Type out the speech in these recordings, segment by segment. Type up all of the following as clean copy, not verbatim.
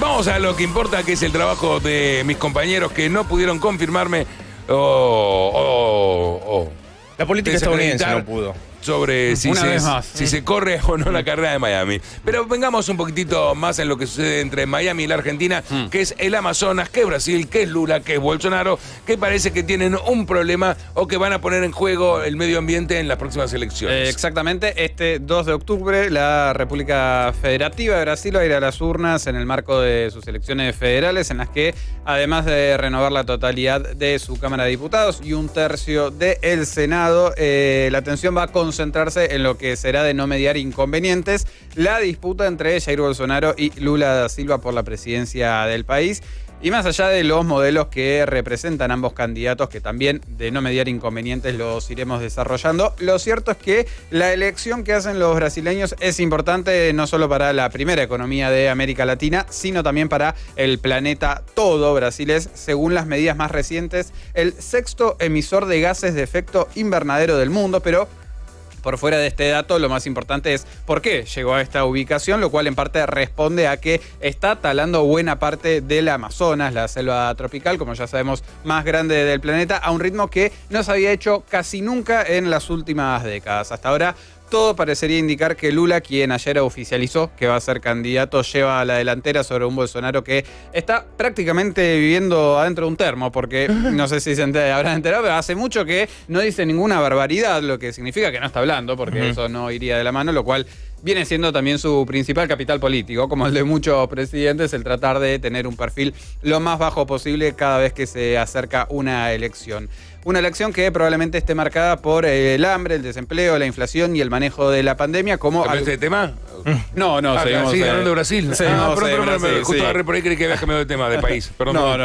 Vamos a lo que importa, que es el trabajo de mis compañeros que no pudieron confirmarme La política estadounidense no pudo. Sobre si se corre o no la carrera de Miami. Pero vengamos un poquitito más en lo que sucede entre Miami y la Argentina, que es el Amazonas, que es Brasil, que es Lula, que es Bolsonaro, que parece que tienen un problema o que van a poner en juego el medio ambiente en las próximas elecciones. Exactamente, este 2 de octubre la República Federativa de Brasil va a ir a las urnas en el marco de sus elecciones federales, en las que, además de renovar la totalidad de su Cámara de Diputados y un tercio del Senado, la atención va a concentrarse en lo que será de no mediar inconvenientes, la disputa entre Jair Bolsonaro y Lula da Silva por la presidencia del país. Y más allá de los modelos que representan ambos candidatos, que también de no mediar inconvenientes los iremos desarrollando, lo cierto es que la elección que hacen los brasileños es importante no solo para la primera economía de América Latina, sino también para el planeta todo. Brasil es, según las medidas más recientes, el sexto emisor de gases de efecto invernadero del mundo, pero por fuera de este dato, lo más importante es por qué llegó a esta ubicación, lo cual en parte responde a que está talando buena parte del Amazonas, la selva tropical, como ya sabemos, más grande del planeta, a un ritmo que no se había hecho casi nunca en las últimas décadas. Hasta ahora, todo parecería indicar que Lula, quien ayer oficializó que va a ser candidato, lleva a la delantera sobre un Bolsonaro que está prácticamente viviendo adentro de un termo, porque no sé si se habrán enterado, pero hace mucho que no dice ninguna barbaridad, lo que significa que no está hablando, porque eso no iría de la mano, lo cual viene siendo también su principal capital político, como el de muchos presidentes, el tratar de tener un perfil lo más bajo posible cada vez que se acerca una elección. Una elección que probablemente esté marcada por el hambre, el desempleo, la inflación y el manejo de la pandemia. ¿Cambiaste de tema? No, seguimos. Sí, hablando de Brasil. Perdón, justo agarré por ahí creí que habías cambiado de tema, de país. Perdón.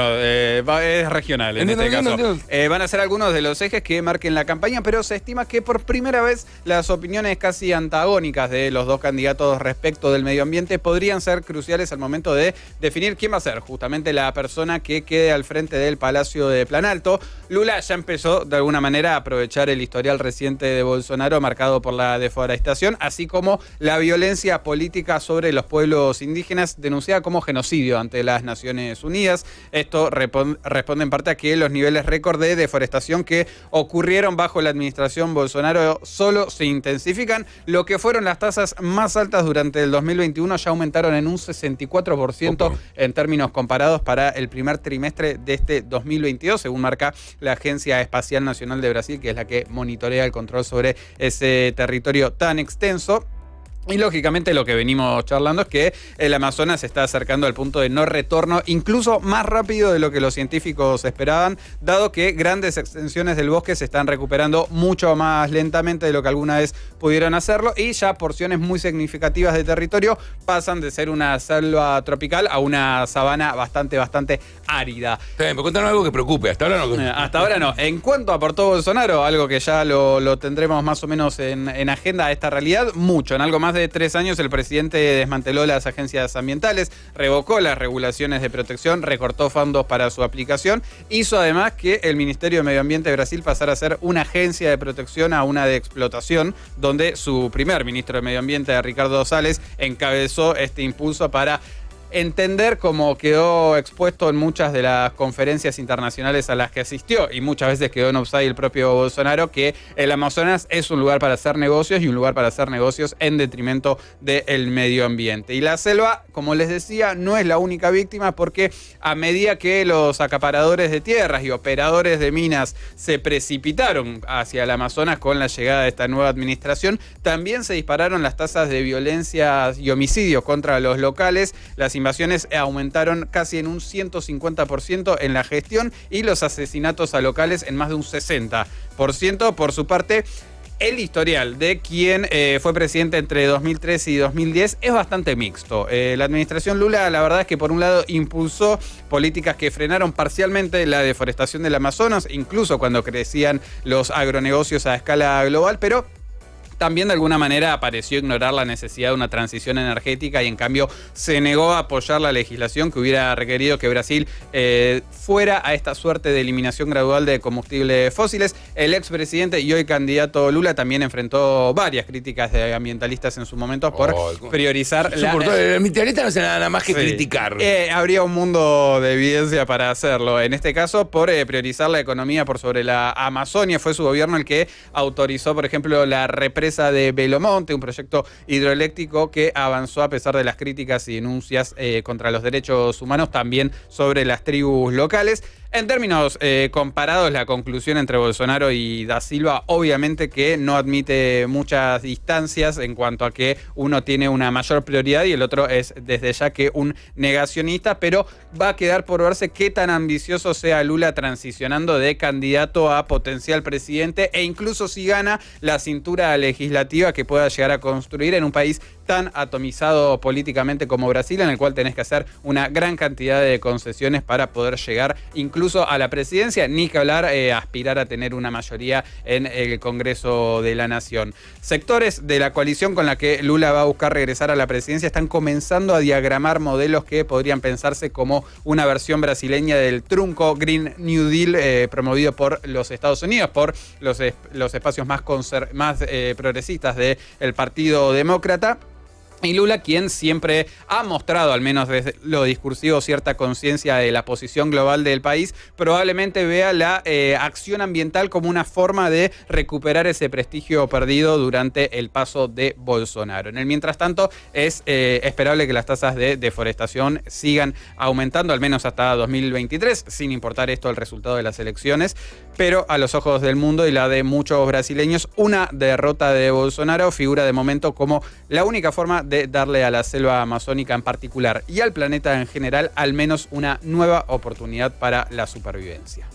Es regional en este caso. Van a ser algunos de los ejes que marquen la campaña, pero se estima que por primera vez las opiniones casi antagónicas de los dos candidatos respecto del medio ambiente podrían ser cruciales al momento de definir quién va a ser justamente la persona que quede al frente del Palacio de Planalto. Lula ya empezó de alguna manera a aprovechar el historial reciente de Bolsonaro marcado por la deforestación, así como la violencia política sobre los pueblos indígenas denunciada como genocidio ante las Naciones Unidas. Esto responde en parte a que los niveles récord de deforestación que ocurrieron bajo la administración Bolsonaro solo se intensifican. Lo que fueron las tasas más altas durante el 2021 ya aumentaron en un 64% en términos comparados para el primer trimestre de este 2022, según marca la Agencia Espacial Nacional de Brasil, que es la que monitorea el control sobre ese territorio tan extenso. Y lógicamente lo que venimos charlando es que el Amazonas se está acercando al punto de no retorno, incluso más rápido de lo que los científicos esperaban, dado que grandes extensiones del bosque se están recuperando mucho más lentamente de lo que alguna vez pudieron hacerlo, y ya porciones muy significativas de territorio pasan de ser una selva tropical a una sabana bastante árida. Pero contanos algo que preocupe, hasta ahora no. Hasta ahora no. En cuanto aportó Bolsonaro, algo que ya lo tendremos más o menos en agenda a esta realidad, mucho. En algo más de 3 años el presidente desmanteló las agencias ambientales, revocó las regulaciones de protección, recortó fondos para su aplicación, hizo además que el Ministerio de Medio Ambiente de Brasil pasara a ser una agencia de protección a una de explotación, donde su primer ministro de Medio Ambiente, Ricardo Salles, encabezó este impulso para entender, cómo quedó expuesto en muchas de las conferencias internacionales a las que asistió, y muchas veces quedó en offside el propio Bolsonaro, que el Amazonas es un lugar para hacer negocios, y un lugar para hacer negocios en detrimento del medio ambiente. Y la selva, como les decía, no es la única víctima, porque a medida que los acaparadores de tierras y operadores de minas se precipitaron hacia el Amazonas con la llegada de esta nueva administración, también se dispararon las tasas de violencia y homicidios contra los locales. Las invasiones aumentaron casi en un 150% en la gestión, y los asesinatos a locales en más de un 60%. Por su parte, el historial de quien fue presidente entre 2003 y 2010 es bastante mixto. La administración Lula, la verdad es que por un lado impulsó políticas que frenaron parcialmente la deforestación del Amazonas, incluso cuando crecían los agronegocios a escala global, pero también de alguna manera pareció ignorar la necesidad de una transición energética y en cambio se negó a apoyar la legislación que hubiera requerido que Brasil fuera a esta suerte de eliminación gradual de combustibles fósiles. El expresidente y hoy candidato Lula también enfrentó varias críticas de ambientalistas en su momento por priorizar Los ambientalistas no hacen nada más que criticar. Habría un mundo de evidencia para hacerlo. En este caso, por priorizar la economía por sobre la Amazonia. Fue su gobierno el que autorizó, por ejemplo, la represa de Belo Monte, un proyecto hidroeléctrico que avanzó a pesar de las críticas y denuncias contra los derechos humanos, también sobre las tribus locales. En términos comparados, la conclusión entre Bolsonaro y Da Silva obviamente que no admite muchas distancias en cuanto a que uno tiene una mayor prioridad y el otro es desde ya que un negacionista, pero va a quedar por verse qué tan ambicioso sea Lula transicionando de candidato a potencial presidente e incluso si gana la cintura legislativa que pueda llegar a construir en un país tan atomizado políticamente como Brasil, en el cual tenés que hacer una gran cantidad de concesiones para poder llegar incluso a la presidencia, ni que hablar aspirar a tener una mayoría en el Congreso de la Nación. Sectores de la coalición con la que Lula va a buscar regresar a la presidencia están comenzando a diagramar modelos que podrían pensarse como una versión brasileña del trunco Green New Deal promovido por los Estados Unidos, por los espacios más progresistas del Partido Demócrata. Y Lula, quien siempre ha mostrado, al menos desde lo discursivo, cierta conciencia de la posición global del país, probablemente vea la acción ambiental como una forma de recuperar ese prestigio perdido durante el paso de Bolsonaro. En el mientras tanto, es esperable que las tasas de deforestación sigan aumentando, al menos hasta 2023, sin importar esto el resultado de las elecciones, pero a los ojos del mundo y la de muchos brasileños, una derrota de Bolsonaro figura de momento como la única forma de darle a la selva amazónica en particular y al planeta en general al menos una nueva oportunidad para la supervivencia.